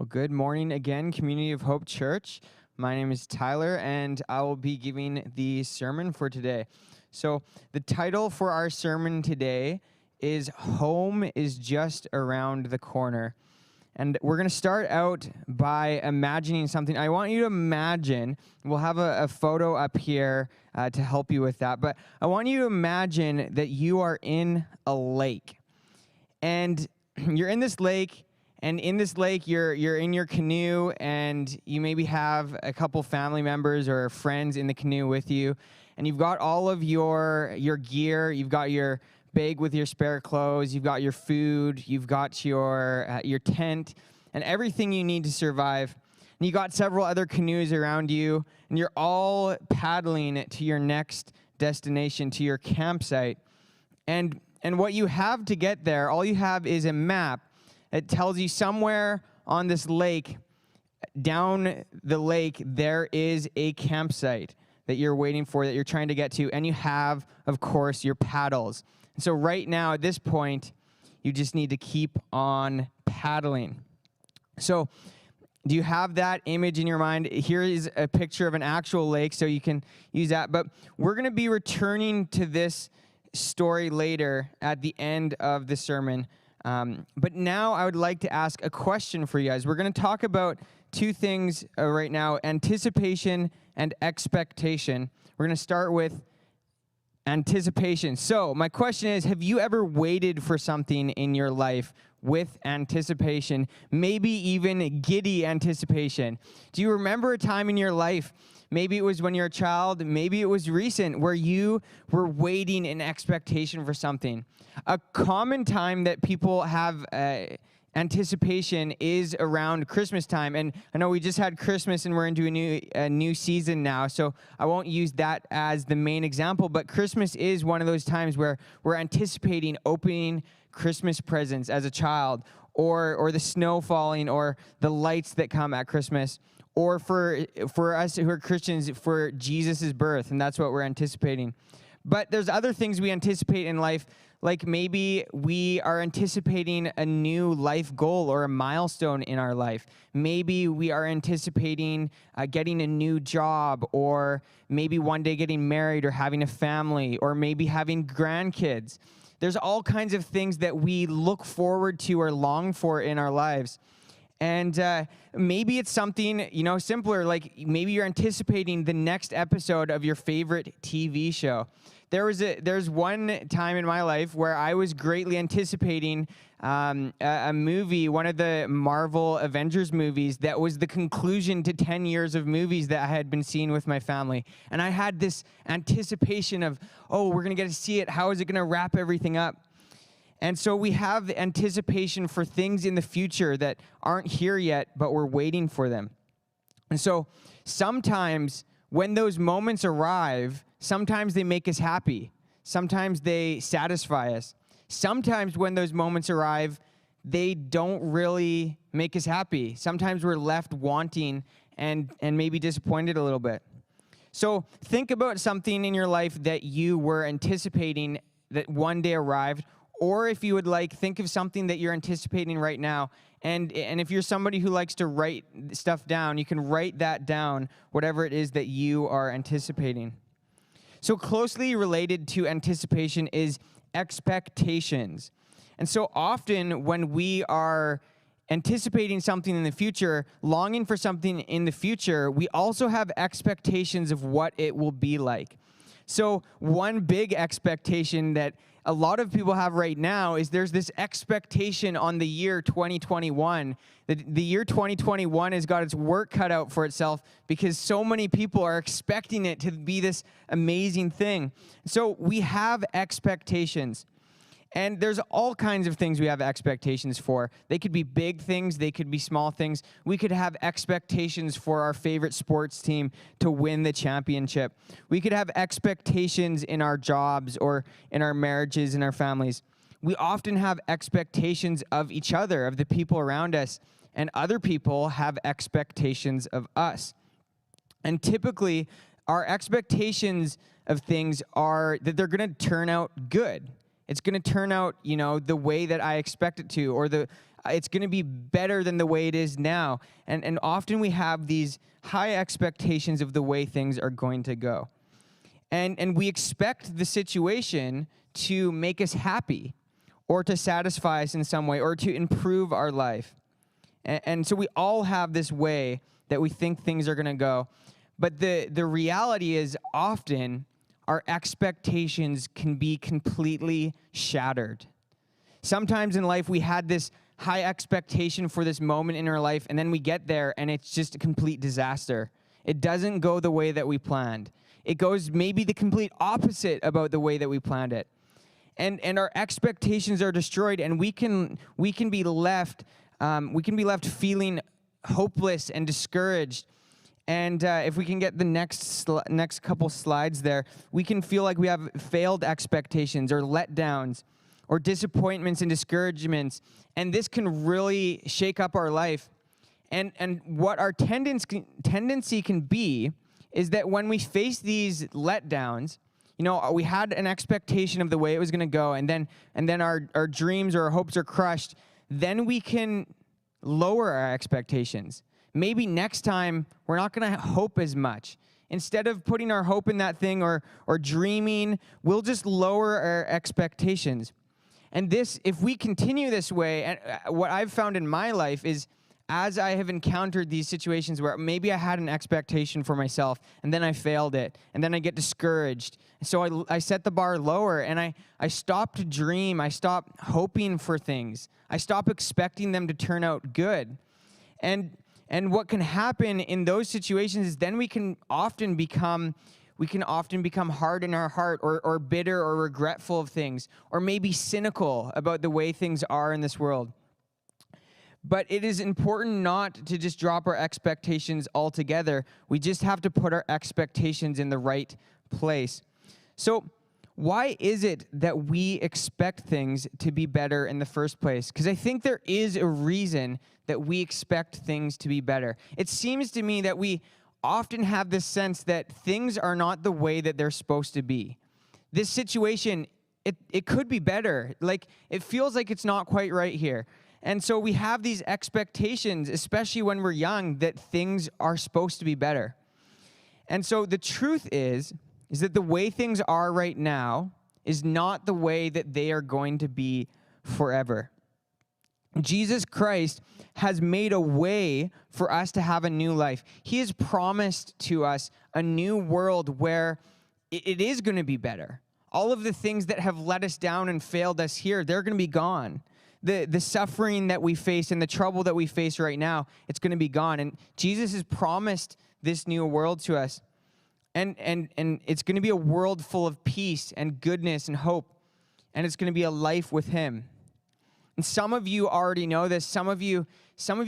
Well, good morning again, Community of Hope Church. My name is Tyler, and I will be giving the sermon for today. So, the title for our sermon today is Home is Just Around the Corner. And we're going to start out by imagining something. I want you to imagine, we'll have a photo up here to help you with that, but I want you to imagine that you are in a lake. And you're in this lake. And in this lake, you're in your canoe, and you maybe have a couple family members or friends in the canoe with you, and you've got all of your gear. You've got your bag with your spare clothes. You've got your food. You've got your tent, and everything you need to survive. And you got several other canoes around you, and you're all paddling to your next destination, to your campsite. And what you have to get there, all you have is a map. It tells you somewhere on this lake, down the lake, there is a campsite that you're waiting for, that you're trying to get to, and you have, of course, your paddles. And so right now, at this point, you just need to keep on paddling. So do you have that image in your mind? Here is a picture of an actual lake, so you can use that. But we're going to be returning to this story later at the end of the sermon. But now I would like to ask a question for you guys. We're going to talk about two things right now, anticipation and expectation. We're going to start with anticipation. So my question is, have you ever waited for something in your life with anticipation, maybe even giddy anticipation? Do you remember a time in your life, maybe it was when you were a child, maybe it was recent, where you were waiting in expectation for something? A common time that people have anticipation is around Christmas time. And I know we just had Christmas and we're into a new season now, so I won't use that as the main example, but Christmas is one of those times where we're anticipating opening Christmas presents as a child, or the snow falling, or the lights that come at Christmas, or for us who are Christians, for Jesus' birth, and that's what we're anticipating. But there's other things we anticipate in life, like maybe we are anticipating a new life goal or a milestone in our life. Maybe we are anticipating getting a new job, or maybe one day getting married or having a family, or maybe having grandkids. There's all kinds of things that we look forward to or long for in our lives. And maybe it's something, simpler, like maybe you're anticipating the next episode of your favorite TV show. There's one time in my life where I was greatly anticipating a movie, one of the Marvel Avengers movies, that was the conclusion to 10 years of movies that I had been seeing with my family. And I had this anticipation of, we're going to get to see it. How is it going to wrap everything up? And so we have anticipation for things in the future that aren't here yet, but we're waiting for them. And so sometimes when those moments arrive, sometimes they make us happy. Sometimes they satisfy us. Sometimes when those moments arrive, they don't really make us happy. Sometimes we're left wanting and maybe disappointed a little bit. So think about something in your life that you were anticipating that one day arrived. Or if you would think of something that you're anticipating right now. And if you're somebody who likes to write stuff down, you can write that down, whatever it is that you are anticipating. So closely related to anticipation is expectations. And so often when we are anticipating something in the future, longing for something in the future, we also have expectations of what it will be like. So one big expectation that a lot of people have right now is there's this expectation on the year 2021. The year 2021 has got its work cut out for itself because so many people are expecting it to be this amazing thing. So we have expectations. And there's all kinds of things we have expectations for. They could be big things. They could be small things. We could have expectations for our favorite sports team to win the championship. We could have expectations in our jobs or in our marriages and our families. We often have expectations of each other, of the people around us, and other people have expectations of us. And typically, our expectations of things are that they're going to turn out good. It's going to turn out, the way that I expect it to, or It's going to be better than the way it is now. And often we have these high expectations of the way things are going to go. And we expect the situation to make us happy or to satisfy us in some way or to improve our life. And so we all have this way that we think things are going to go. But the reality is often our expectations can be completely shattered. Sometimes in life we had this high expectation for this moment in our life, and then we get there and it's just a complete disaster. It doesn't go the way that we planned. It goes maybe the complete opposite about the way that we planned it. And our expectations are destroyed, and we can be left feeling hopeless and discouraged. And if we can get the next couple slides there, we can feel like we have failed expectations or letdowns or disappointments and discouragements, and this can really shake up our life. And what our tendency can be is that when we face these letdowns, we had an expectation of the way it was going to go, and then our dreams or our hopes are crushed, then we can lower our expectations. Maybe next time we're not going to hope as much. Instead of putting our hope in that thing or dreaming, we'll just lower our expectations. And this, if we continue this way, and what I've found in my life is, as I have encountered these situations where maybe I had an expectation for myself, and then I failed it, and then I get discouraged. So I set the bar lower, and I stop to dream. I stop hoping for things. I stop expecting them to turn out good. And what can happen in those situations is then we can often become hard in our heart or bitter or regretful of things, or maybe cynical about the way things are in this world. But it is important not to just drop our expectations altogether. We just have to put our expectations in the right place. So why is it that we expect things to be better in the first place? Because I think there is a reason that we expect things to be better. It seems to me that we often have this sense that things are not the way that they're supposed to be. This situation, it could be better. Like, it feels like it's not quite right here. And so we have these expectations, especially when we're young, that things are supposed to be better. And so the truth is that the way things are right now is not the way that they are going to be forever. Jesus Christ has made a way for us to have a new life. He has promised to us a new world where it is going to be better. All of the things that have let us down and failed us here, they're going to be gone. The suffering that we face and the trouble that we face right now, it's going to be gone. And Jesus has promised this new world to us. And it's going to be a world full of peace and goodness and hope. And it's going to be a life with him. And some of you already know this. Some of you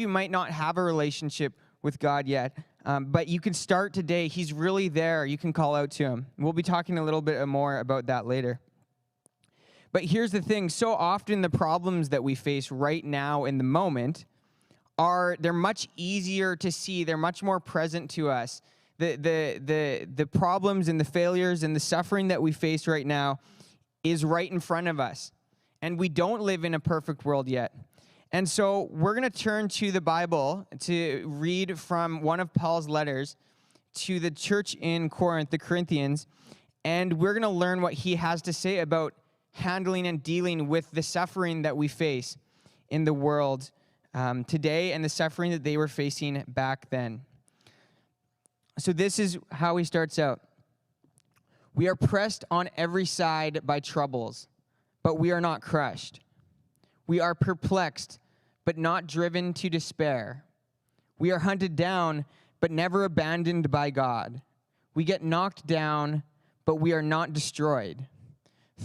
might not have a relationship with God yet. But you can start today. He's really there. You can call out to him. We'll be talking a little bit more about that later. But here's the thing. So often the problems that we face right now in the moment they're much easier to see. They're much more present to us. The problems and the failures and the suffering that we face right now is right in front of us. And we don't live in a perfect world yet. And so we're going to turn to the Bible to read from one of Paul's letters to the church in Corinth, the Corinthians, and we're going to learn what he has to say about handling and dealing with the suffering that we face in the world today and the suffering that they were facing back then. So this is how he starts out. We are pressed on every side by troubles, but we are not crushed. We are perplexed, but not driven to despair. We are hunted down, but never abandoned by God. We get knocked down, but we are not destroyed.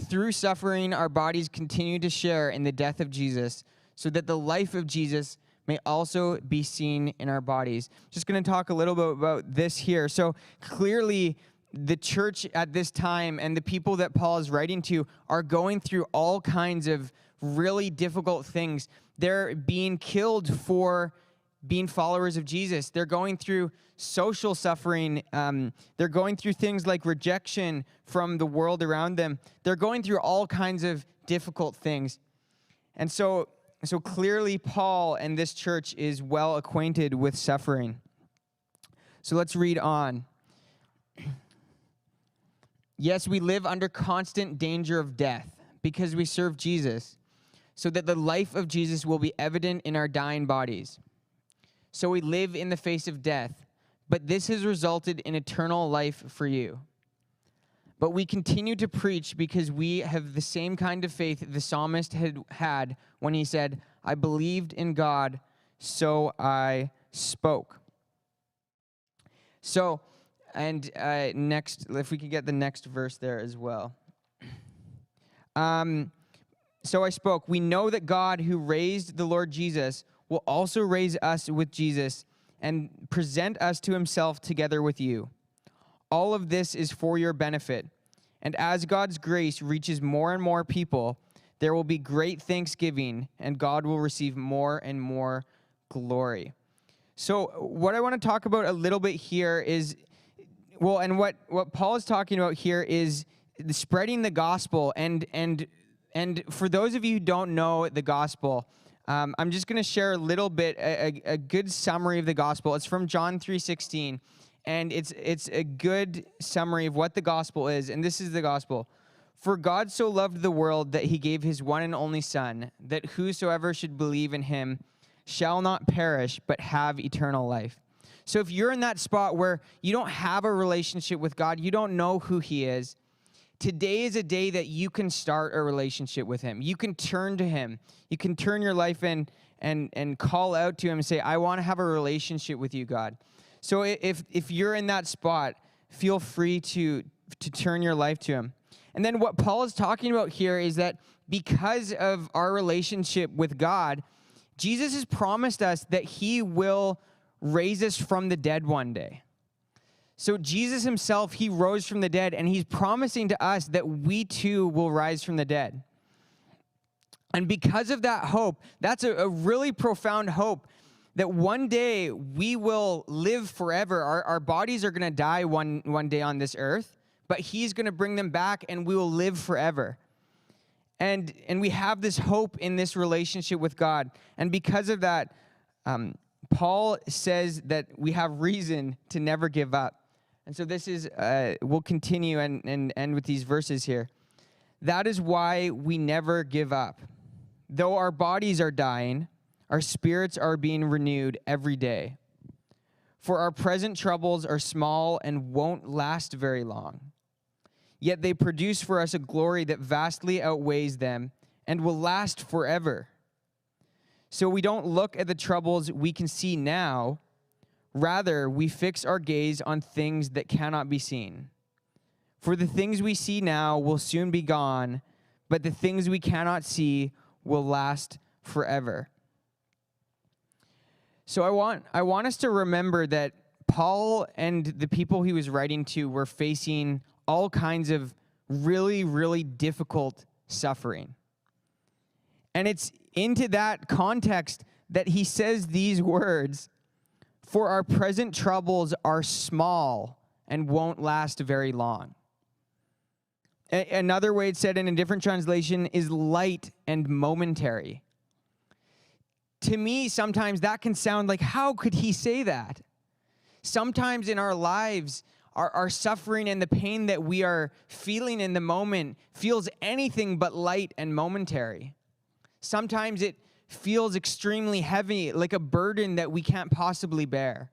Through suffering, our bodies continue to share in the death of Jesus, so that the life of Jesus may also be seen in our bodies. Just going to talk a little bit about this here. So clearly, the church at this time and the people that Paul is writing to are going through all kinds of really difficult things. They're being killed for being followers of Jesus. They're going through social suffering. They're going through things like rejection from the world around them. They're going through all kinds of difficult things. And so so clearly Paul and this church is well acquainted with suffering. So let's read on. Yes, we live under constant danger of death because we serve Jesus, so that the life of Jesus will be evident in our dying bodies. So we live in the face of death, but this has resulted in eternal life for you. But we continue to preach because we have the same kind of faith the psalmist had when he said, I believed in God, so I spoke. So, and next, if we could get the next verse there as well. So I spoke. We know that God, who raised the Lord Jesus, will also raise us with Jesus and present us to himself together with you. All of this is for your benefit. And as God's grace reaches more and more people, there will be great thanksgiving, and God will receive more and more glory. So what I want to talk about a little bit here is, well, and what Paul is talking about here is spreading the gospel. And for those of you who don't know the gospel, I'm just going to share a little bit, a good summary of the gospel. It's from John 3:16, and it's a good summary of what the gospel is. And this is the gospel. For God so loved the world that he gave his one and only Son, that whosoever should believe in him shall not perish, but have eternal life. So if you're in that spot where you don't have a relationship with God, you don't know who he is, today is a day that you can start a relationship with him. You can turn to him. You can turn your life in and call out to him and say, I want to have a relationship with you, God. So if you're in that spot, feel free to turn your life to him. And then what Paul is talking about here is that because of our relationship with God, Jesus has promised us that he will raise us from the dead one day. So Jesus himself, he rose from the dead, and he's promising to us that we too will rise from the dead. And because of that hope, that's a really profound hope, that one day we will live forever. Our bodies are going to die one day on this earth, but he's going to bring them back, and we will live forever. And we have this hope in this relationship with God. And because of that, Paul says that we have reason to never give up. And so this is, we'll continue and end with these verses here. That is why we never give up. Though our bodies are dying, our spirits are being renewed every day. For our present troubles are small and won't last very long. Yet they produce for us a glory that vastly outweighs them and will last forever. So we don't look at the troubles we can see now. Rather, we fix our gaze on things that cannot be seen. For the things we see now will soon be gone, but the things we cannot see will last forever. So I want us to remember that Paul and the people he was writing to were facing all kinds of really, really difficult suffering. And it's into that context that he says these words, for our present troubles are small and won't last very long. Another way it's said in a different translation is light and momentary. To me, sometimes that can sound like, how could he say that? Sometimes in our lives, our suffering and the pain that we are feeling in the moment feels anything but light and momentary. Sometimes it feels extremely heavy, like a burden that we can't possibly bear,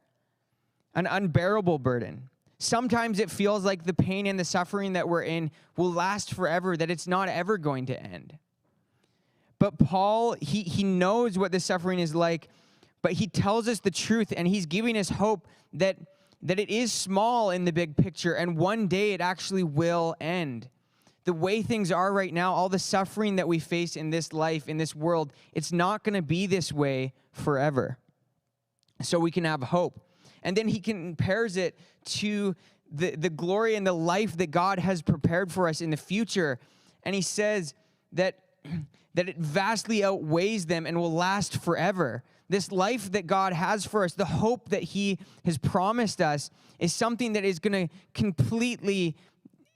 an unbearable burden. Sometimes it feels like the pain and the suffering that we're in will last forever, that it's not ever going to end. But Paul, he knows what the suffering is like, but he tells us the truth, and he's giving us hope that it is small in the big picture, and one day it actually will end. The way things are right now, all the suffering that we face in this life, in this world, it's not going to be this way forever. So we can have hope. And then he compares it to the glory and the life that God has prepared for us in the future. And he says that it vastly outweighs them and will last forever. This life that God has for us, the hope that he has promised us, is something that is going to completely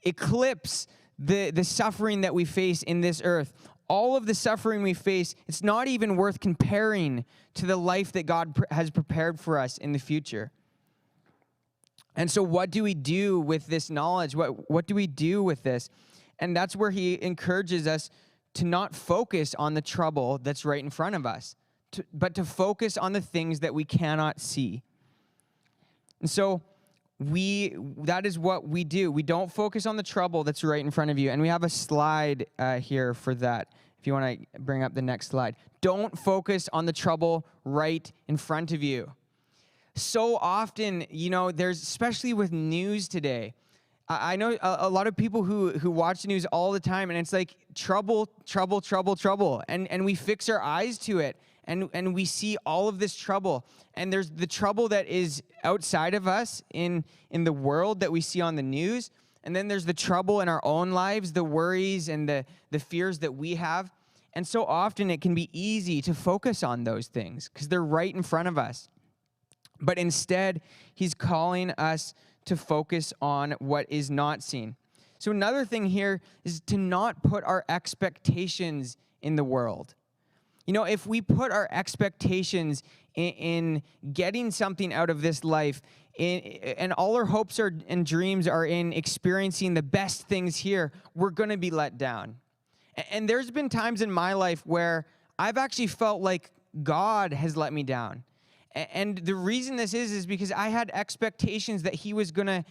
eclipse the suffering that we face in this earth. all of the suffering we face, it's not even worth comparing to the life that God has prepared for us in the future. And so what do we do with this knowledge? What do we do with this? And that's where he encourages us to not focus on the trouble that's right in front of us, but to focus on the things that we cannot see. And so that is what we do. We don't focus on the trouble that's right in front of you. And we have a slide here for that, if you want to bring up the next slide. Don't focus on the trouble right in front of you. So often, there's, especially with news today, I know a lot of people who watch the news all the time, and it's like trouble, trouble, trouble, trouble. And we fix our eyes to it, and we see all of this trouble. And there's the trouble that is outside of us in the world that we see on the news. And then there's the trouble in our own lives, the worries and the fears that we have. And so often it can be easy to focus on those things because they're right in front of us. But instead, he's calling us to focus on what is not seen. So another thing here is to not put our expectations in the world. If we put our expectations in getting something out of this life, and all our hopes and dreams are in experiencing the best things here, we're going to be let down. And there's been times in my life where I've actually felt like God has let me down. And the reason this is because I had expectations that he was going to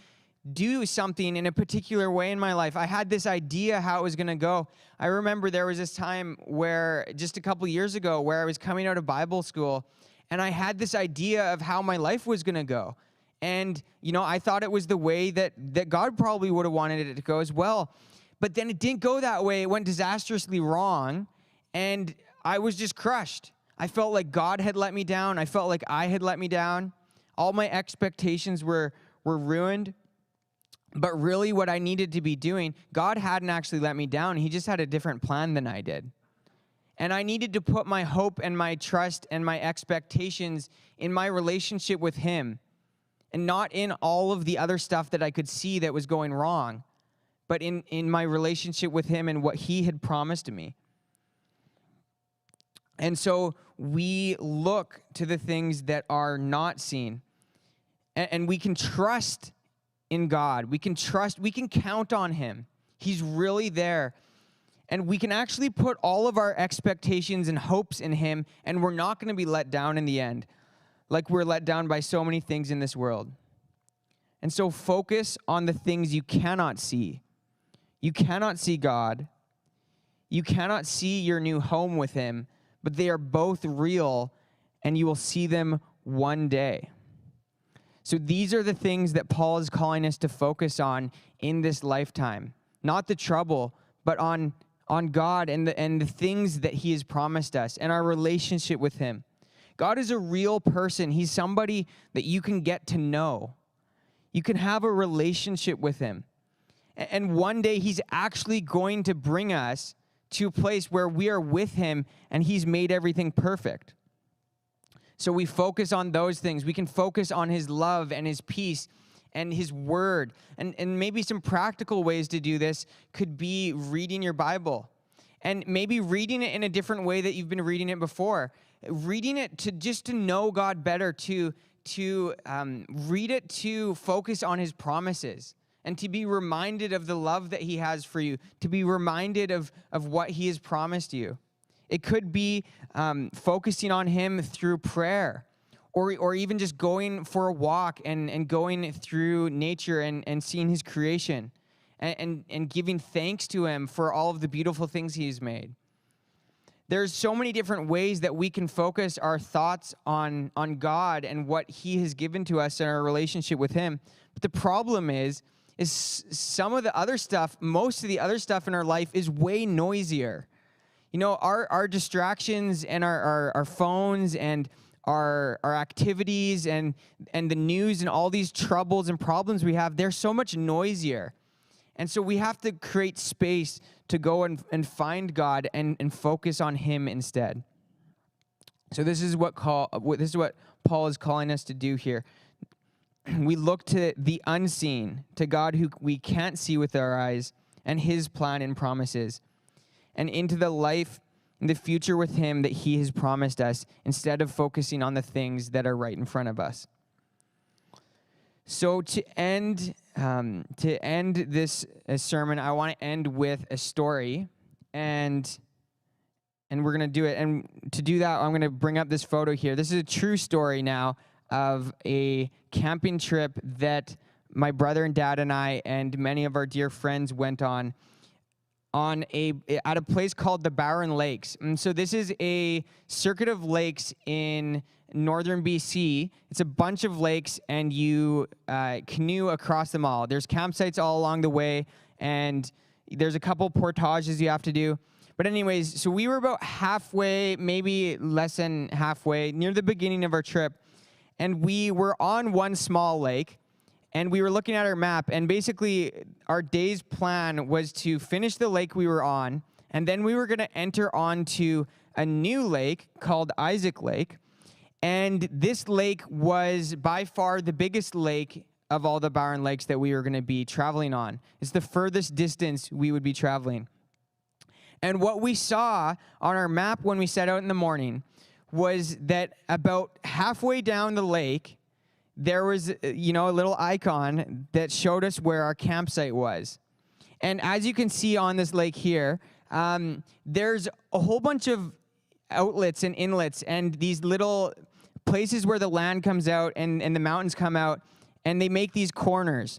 do something in a particular way in my life. I had this idea how it was going to go. I remember there was this time where, just a couple years ago, where I was coming out of Bible school, and I had this idea of how my life was going to go. And, I thought it was the way that God probably would have wanted it to go as well. But then it didn't go that way. It went disastrously wrong, and I was just crushed. I felt like God had let me down. I felt like I had let me down. All my expectations were ruined. But really what I needed to be doing, God hadn't actually let me down. He just had a different plan than I did. And I needed to put my hope and my trust and my expectations in my relationship with him, and not in all of the other stuff that I could see that was going wrong, but in my relationship with him and what he had promised to me. And so we look to the things that are not seen, and we can trust in God. We can count on him. He's really there. And we can actually put all of our expectations and hopes in him, and we're not going to be let down in the end, like we're let down by so many things in this world. And so focus on the things you cannot see. You cannot see God. You cannot see your new home with him, but they are both real, and you will see them one day. So these are the things that Paul is calling us to focus on in this lifetime. Not the trouble, but on God and the things that he has promised us and our relationship with him. God is a real person. He's somebody that you can get to know. You can have a relationship with him. And one day he's actually going to bring us to a place where we are with him and he's made everything perfect. So we focus on those things. We can focus on his love and his peace and his word. And maybe some practical ways to do this could be reading your Bible. And maybe reading it in a different way that you've been reading it before. Reading it to know God better, to read it to focus on his promises, and to be reminded of the love that he has for you, to be reminded of what he has promised you. It could be focusing on him through prayer, or even just going for a walk and going through nature and seeing his creation and giving thanks to him for all of the beautiful things he's made. There's so many different ways that we can focus our thoughts on God and what he has given to us in our relationship with him. But the problem is some of the other stuff, most of the other stuff in our life is way noisier. Our distractions and our phones and our activities and the news and all these troubles and problems we have, they're so much noisier. And so we have to create space to go and find God and focus on him instead. So this is what Paul is calling us to do here. We look to the unseen, to God who we can't see with our eyes, and his plan and promises. and into the life and the future with him that he has promised us, instead of focusing on the things that are right in front of us. So to end this sermon, I want to end with a story, and we're going to do it. And to do that, I'm going to bring up this photo here. This is a true story now of a camping trip that my brother and dad and I and many of our dear friends went on at a place called the Barron Lakes. And so this is a circuit of lakes in northern BC. It's a bunch of lakes, and you canoe across them all. There's campsites all along the way, and there's a couple portages you have to do. But anyways, so we were about halfway, maybe less than halfway, near the beginning of our trip, and we were on one small lake, and we were looking at our map, and basically our day's plan was to finish the lake we were on, and then we were going to enter onto a new lake called Isaac Lake. And this lake was by far the biggest lake of all the Barron Lakes that we were going to be traveling on. It's the furthest distance we would be traveling. And what we saw on our map when we set out in the morning was that about halfway down the lake, there was, a little icon that showed us where our campsite was. And as you can see on this lake here, there's a whole bunch of outlets and inlets and these little places where the land comes out and the mountains come out, and they make these corners.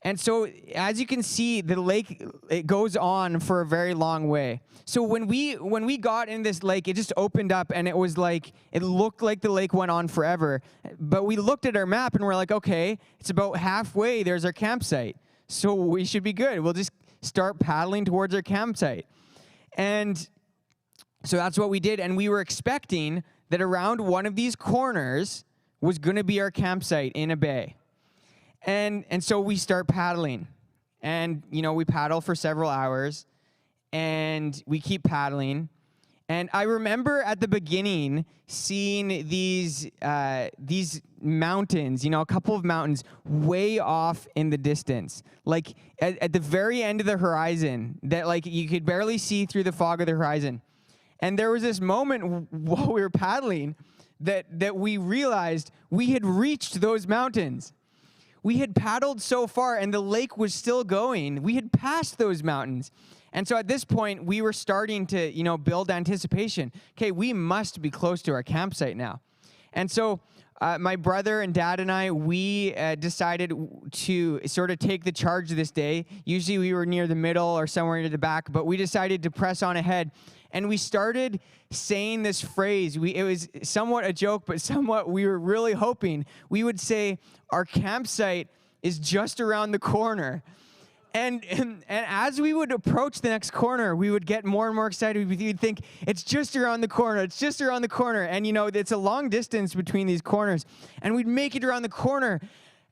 And so as you can see, the lake, it goes on for a very long way. So when we got in this lake, it just opened up, and it looked like the lake went on forever. But we looked at our map and we're like, okay, it's about halfway, there's our campsite. So we should be good. We'll just start paddling towards our campsite. And so that's what we did, and we were expecting that around one of these corners was going to be our campsite in a bay. And so we start paddling, and we paddle for several hours, and we keep paddling. And I remember at the beginning seeing these mountains, a couple of mountains way off in the distance, like at the very end of the horizon, that you could barely see through the fog of the horizon. And there was this moment while we were paddling that we realized we had reached those mountains. We had paddled so far, and the lake was still going. We had passed those mountains. And so at this point, we were starting to, build anticipation. Okay, we must be close to our campsite now. And so my brother and dad and I, we decided to sort of take the charge this day. Usually we were near the middle or somewhere near the back, but we decided to press on ahead. And we started saying this phrase. It was somewhat a joke, but somewhat we were really hoping. We would say, our campsite is just around the corner. And as we would approach the next corner, we would get more and more excited. We'd think, it's just around the corner. It's just around the corner. And, it's a long distance between these corners. And we'd make it around the corner,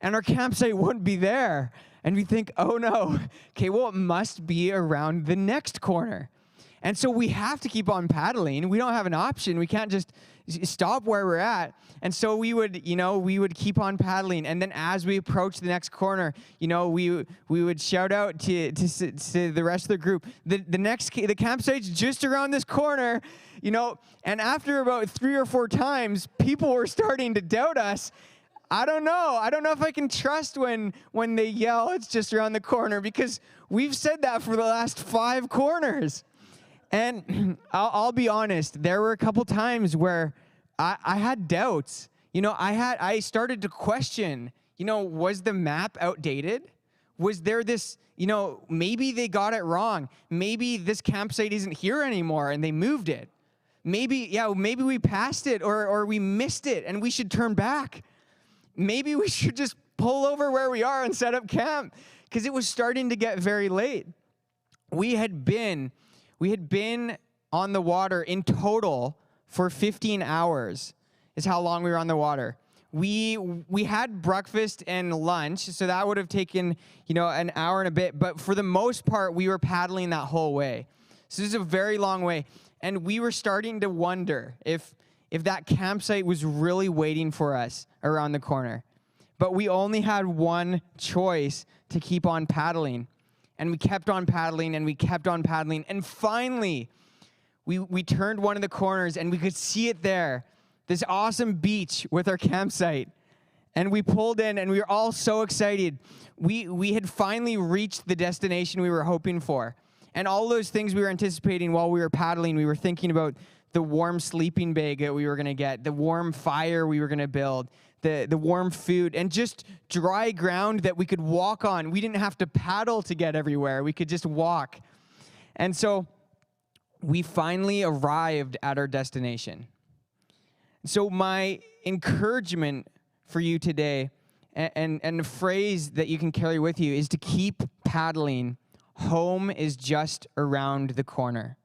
and our campsite wouldn't be there. And we'd think, oh, no. Okay, well, it must be around the next corner. And so we have to keep on paddling. We don't have an option. We can't just stop where we're at. And so we would keep on paddling. And then as we approach the next corner, we would shout out to the rest of the group, the campsite's just around this corner, And after about 3 or 4 times, people were starting to doubt us. I don't know if I can trust when they yell, it's just around the corner, because we've said that for the last 5 corners. And I'll be honest, there were a couple times where I had doubts. I started to question, was the map outdated? Was there this, maybe they got it wrong. Maybe this campsite isn't here anymore and they moved it. Maybe we passed it or we missed it and we should turn back. Maybe we should just pull over where we are and set up camp, because it was starting to get very late. We had been on the water in total for 15 hours is how long we were on the water. We had breakfast and lunch, so that would have taken, an hour and a bit. But for the most part, we were paddling that whole way. So this is a very long way. And we were starting to wonder if that campsite was really waiting for us around the corner. But we only had one choice to keep on paddling. And we kept on paddling, and we kept on paddling. And finally, we turned one of the corners, and we could see it there, this awesome beach with our campsite. And we pulled in, and we were all so excited. We had finally reached the destination we were hoping for. And all those things we were anticipating while we were paddling, we were thinking about the warm sleeping bag that we were going to get, the warm fire we were going to build, the warm food, and just dry ground that we could walk on. We didn't have to paddle to get everywhere. We could just walk. And so we finally arrived at our destination. So my encouragement for you today, and a phrase that you can carry with you, is to keep paddling. Home is just around the corner.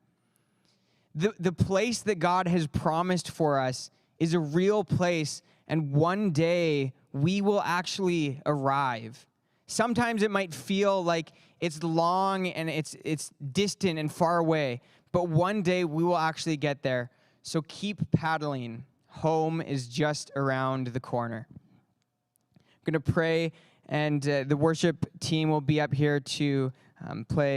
The place that God has promised for us is a real place, and one day we will actually arrive. Sometimes it might feel like it's long and it's distant and far away, but one day we will actually get there. So keep paddling. Home is just around the corner. I'm going to pray, and the worship team will be up here to play